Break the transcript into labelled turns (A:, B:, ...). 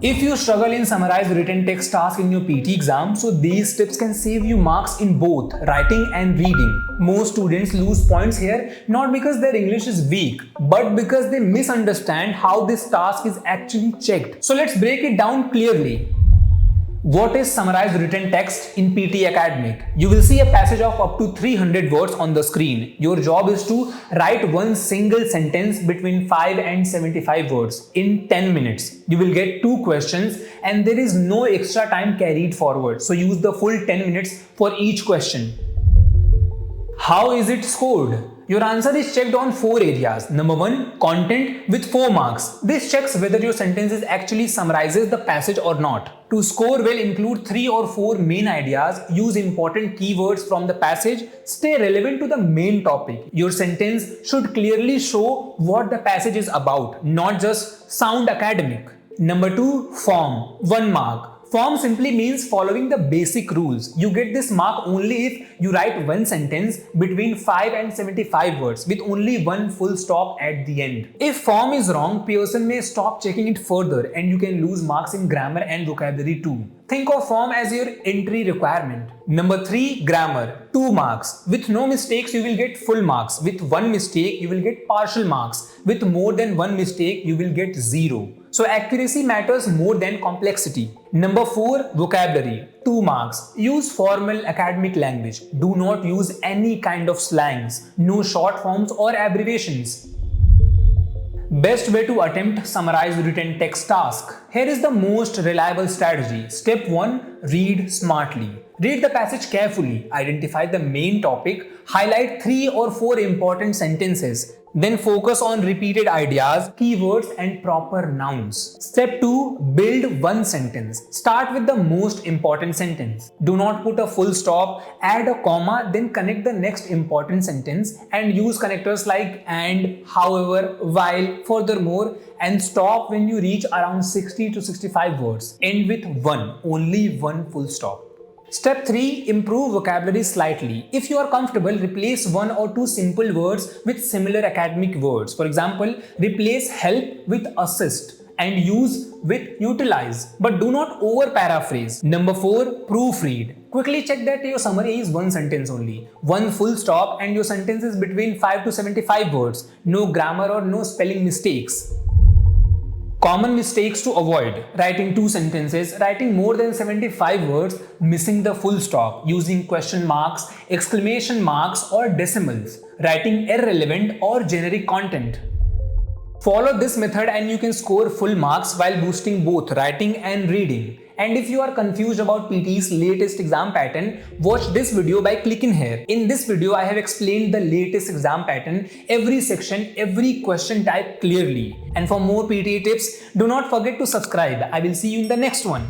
A: If you struggle in summarize written text task in your PT exam, so these tips can save you marks in both writing and reading. Most students lose points here not because their English is weak, but because they misunderstand how this task is actually checked. So let's break it down clearly. What is summarized written text in PTE Academic? You will see a passage of up to 300 words on the screen. Your job is to write one single sentence between 5 and 75 words in 10 minutes. You will get 2 questions and there is no extra time carried forward. So use the full 10 minutes for each question. How is it scored? Your answer is checked on 4 areas. Number 1, content with 4 marks. This checks whether your sentences actually summarizes the passage or not. To score well, include 3 or 4 main ideas, use important keywords from the passage, stay relevant to the main topic. Your sentence should clearly show what the passage is about, not just sound academic. Number 2, form, 1 mark. Form simply means following the basic rules. You get this mark only if you write one sentence between 5 and 75 words with only one full stop at the end. If form is wrong, person may stop checking it further and you can lose marks in grammar and vocabulary too. Think of form as your entry requirement. Number 3, grammar, 2 marks. With no mistakes, you will get full marks. With one mistake, you will get partial marks. With more than one mistake, you will get 0. So accuracy matters more than complexity. Number 4, vocabulary, 2 marks. Use formal academic language. Do not use any kind of slangs. No short forms or abbreviations. Best way to attempt summarize written text task. Here is the most reliable strategy. Step 1, read smartly. Read the passage carefully. Identify the main topic. Highlight 3 or 4 important sentences. Then focus on repeated ideas, keywords and proper nouns. Step 2, build one sentence. Start with the most important sentence. Do not put a full stop, add a comma, then connect the next important sentence and use connectors like and, however, while, furthermore, and stop when you reach around 60 to 65 words. End with only one full stop. Step 3, improve vocabulary slightly. If you are comfortable, replace 1 or 2 simple words with similar academic words. For example, replace help with assist and use with utilize. But do not over paraphrase. Number 4, proofread. Quickly check that your summary is one sentence only. One full stop and your sentence is between 5 to 75 words. No grammar or no spelling mistakes. Common mistakes to avoid: writing 2 sentences, writing more than 75 words, missing the full stop, using question marks, exclamation marks or decimals, writing irrelevant or generic content. Follow this method and you can score full marks while boosting both writing and reading. And if you are confused about PTE's latest exam pattern, watch this video by clicking here. In this video, I have explained the latest exam pattern, every section, every question type clearly. And for more PTE tips, do not forget to subscribe. I will see you in the next one.